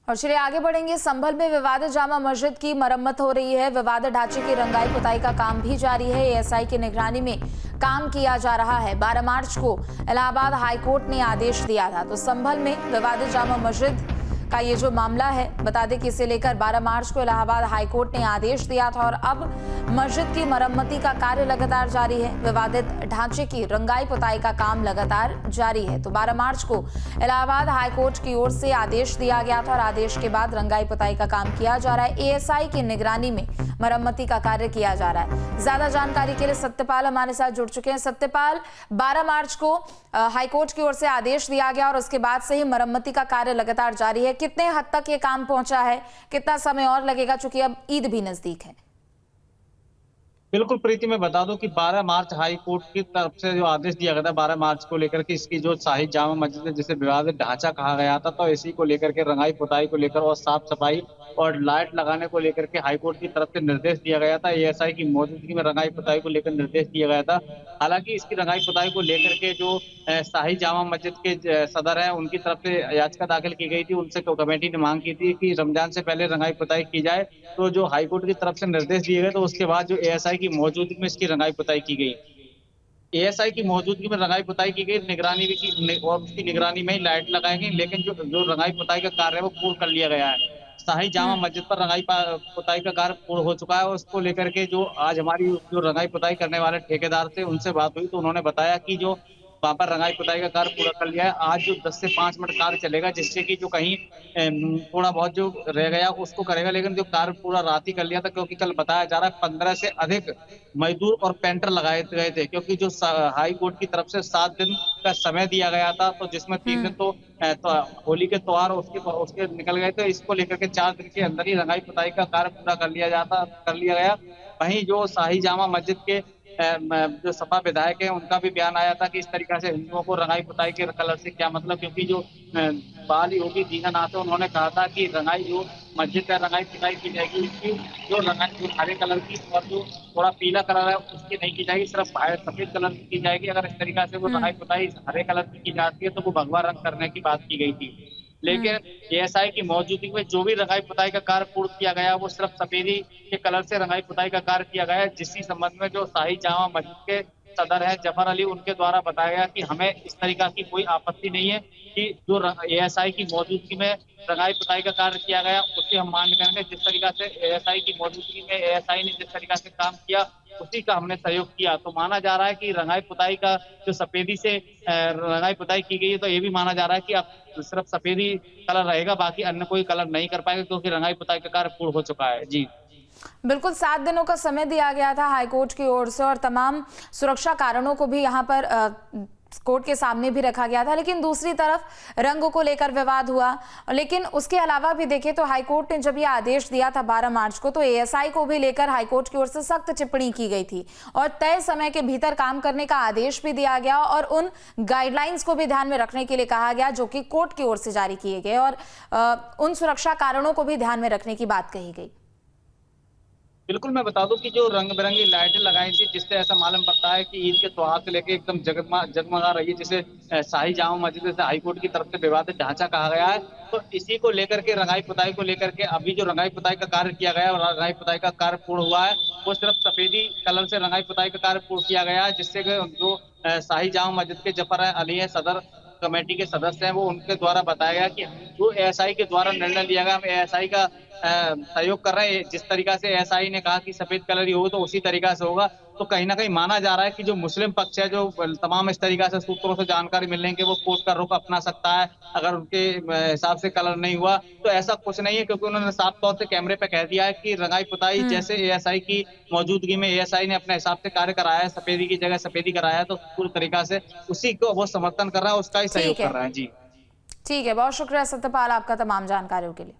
और चलिए आगे बढ़ेंगे। संभल में विवादित जामा मस्जिद की मरम्मत हो रही है। विवादित ढांचे की रंगाई पुताई का काम भी जारी है। एएसआई की निगरानी में काम किया जा रहा है। 12 मार्च को इलाहाबाद हाईकोर्ट ने आदेश दिया था। तो संभल में विवादित जामा मस्जिद का ये जो मामला है, बता दें कि इसे लेकर 12 मार्च को इलाहाबाद हाईकोर्ट ने आदेश दिया था और अब मस्जिद की मरम्मती का कार्य लगातार जारी है। विवादित ढांचे की रंगाई पुताई का काम लगातार जारी है। तो 12 मार्च को इलाहाबाद हाईकोर्ट की ओर से आदेश दिया गया था और आदेश के बाद रंगाई पुताई का काम किया जा रहा है। एएसआई की निगरानी में मरम्मती का कार्य किया जा रहा है। ज्यादा जानकारी के लिए सत्यपाल हमारे साथ जुड़ चुके हैं। सत्यपाल, 12 मार्च को हाईकोर्ट की ओर से आदेश दिया गया और उसके बाद से ही मरम्मती का कार्य लगातार जारी है। कितने हद तक ये काम पहुंचा है, कितना समय और लगेगा, चूंकि अब ईद भी नजदीक है? बिल्कुल प्रीति, मैं बता दूं कि 12 मार्च हाई कोर्ट की तरफ से जो आदेश दिया गया था 12 मार्च को लेकर के, इसकी जो शाही जामा मस्जिद है जिसे विवादित ढांचा कहा गया था, तो इसी को लेकर के रंगाई पुताई को लेकर और साफ सफाई और लाइट लगाने को लेकर के हाई कोर्ट की तरफ से निर्देश दिया गया था। एएसआई की मौजूदगी में रंगाई पुताई को लेकर निर्देश दिया गया था। हालांकि इसकी रंगाई पुताई को लेकर के जो शाही जामा मस्जिद के सदर है उनकी तरफ से याचिका दाखिल की गई थी। उनसे कमेटी ने मांग की थी कि रमजान से पहले रंगाई पुताई की जाए। तो जो हाईकोर्ट की तरफ से निर्देश दिए गए, तो उसके बाद जो एएसआई की मौजूदगी में इसकी रंगाई पुताई की गई। एएसआई की मौजूदगी में रंगाई पुताई की गई, निगरानी भी की और उसकी निगरानी में ही लाइट लगाई गई। लेकिन जो जो रंगाई पुताई का कार्य है वो पूर्ण कर लिया गया है। शाही जामा मस्जिद पर रंगाई पुताई का कार्य पूर्ण हो चुका है और उसको लेकर के जो आज हमारी जो रंगाई पुताई करने वाले ठेकेदार थे उनसे बात हुई, तो उन्होंने बताया कि जो वहां पर रंगाई पुताई का कार्य पूरा कर लिया है। आज जो 10 से 5 मिनट कार्य चलेगा, जिससे कि जो कहीं थोड़ा बहुत जो रह गया उसको करेगा। लेकिन जो कार्य पूरा रात ही कर लिया था, क्योंकि कल बताया जा रहा है 15 से अधिक मजदूर और पेंटर लगाए गए थे, क्योंकि जो हाई कोर्ट की तरफ से 7 दिन का समय दिया गया था, तो जिसमें 3 दिन तो होली के त्योहार उसके उसके निकल गए थे। इसको लेकर के 4 दिन के अंदर ही रंगाई पुताई का कार्य पूरा कर लिया गया। वहीं जो शाही जामा मस्जिद के जो सपा विधायक है उनका भी बयान आया था कि इस तरीके से हिंदुओं को रंगाई पुताई के कलर से क्या मतलब, क्योंकि जो बाल योगी दीनानाथ है उन्होंने कहा था कि रंगाई जो मस्जिद है रंगाई पुताई की जाएगी, उसकी जो रंगाई जो हरे कलर की और जो थोड़ा पीला कलर है उसकी नहीं की जाएगी, सिर्फ सफेद कलर की जाएगी। अगर इस तरीके से वो रंगाई पुताई हरे कलर की जाती है तो वो भगवा रंग करने की बात की गई थी। लेकिन एएसआई की मौजूदगी में जो भी रंगाई पुताई का कार्य पूर्ण किया गया वो सिर्फ सफेदी के कलर से रंगाई पुताई का कार्य किया गया है। जिसकी संबंध में जो शाही जामा मस्जिद के सदर है जफर अली, उनके द्वारा बताया गया कि हमें इस तरीका की कोई आपत्ति नहीं है कि जो एएसआई की मौजूदगी में रंगाई पुताई का कार्य किया गया उसे हम मान्य करेंगे। जिस तरीका से एएसआई की मौजूदगी में एएसआई ने जिस तरीका से काम किया उसी का हमने सहयोग किया। तो माना जा रहा है कि रंगाई पुताई का जो सफेदी से रंगाई पुताई की गई है, तो ये भी माना जा रहा है कि अब सिर्फ सफेदी कलर रहेगा, बाकी अन्य कोई कलर नहीं कर पाएगा, क्योंकि रंगाई पुताई का कार्य पूर्ण हो चुका है। जी बिल्कुल, 7 दिनों का समय दिया गया था हाईकोर्ट की ओर से और तमाम सुरक्षा कारणों को भी यहाँ पर कोर्ट के सामने भी रखा गया था। लेकिन दूसरी तरफ रंग को लेकर विवाद हुआ। लेकिन उसके अलावा भी देखें तो हाईकोर्ट ने जब ये आदेश दिया था 12 मार्च को, तो एएसआई को भी लेकर हाईकोर्ट की ओर से सख्त टिप्पणी की गई थी और तय समय के भीतर काम करने का आदेश भी दिया गया और उन गाइडलाइंस को भी ध्यान में रखने के लिए कहा गया जो कि कोर्ट की ओर से जारी किए गए और उन सुरक्षा कारणों को भी ध्यान में रखने की बात कही गई। बिल्कुल, मैं बता दूं कि जो रंग बिरंगी लाइटें लगाई थी, जिससे ऐसा मालूम पड़ता है कि ईद के त्योहार से लेके एकदम जगमगा रही है, जिसे शाही जामा मस्जिद से हाईकोर्ट की तरफ से विवादित ढांचा कहा गया है। तो इसी को लेकर के रंगाई पुताई को लेकर के अभी जो रंगाई पुताई का कार्य किया गया और रंगाई पुताई का कार्य पूर्ण हुआ है, वो सिर्फ सफेदी कलर से रंगाई पुताई का कार्य पूर्ण किया गया है। जिससे जो शाही जामा मस्जिद के जफर अली है, सदर कमेटी के सदस्य हैं, वो उनके द्वारा बताया गया कि जो एएसआई के द्वारा निर्णय लिया गया, हम एएसआई का सहयोग कर रहे हैं। जिस तरीका से एएसआई ने कहा कि सफेद कलर ही होगा तो उसी तरीका से होगा। तो कहीं ना कहीं माना जा रहा है कि जो मुस्लिम पक्ष है, जो तमाम इस तरीका से सूत्रों से जानकारी मिलने के वो कोर्ट का रुख अपना सकता है अगर उनके हिसाब से कलर नहीं हुआ। तो ऐसा कुछ नहीं है, क्योंकि उन्होंने साफ तौर से कैमरे पे कह दिया है कि रंगाई पुताई जैसे एएसआई की मौजूदगी में एएसआई ने अपने हिसाब से कार्य कराया है, सफेदी की जगह सफेदी कराया है, तो पूरी तरीका से उसी को वो समर्थन कर रहा है, उसका ही सहयोग कर रहा है। जी ठीक है, बहुत शुक्रिया सत्यपाल आपका तमाम जानकारियों के लिए।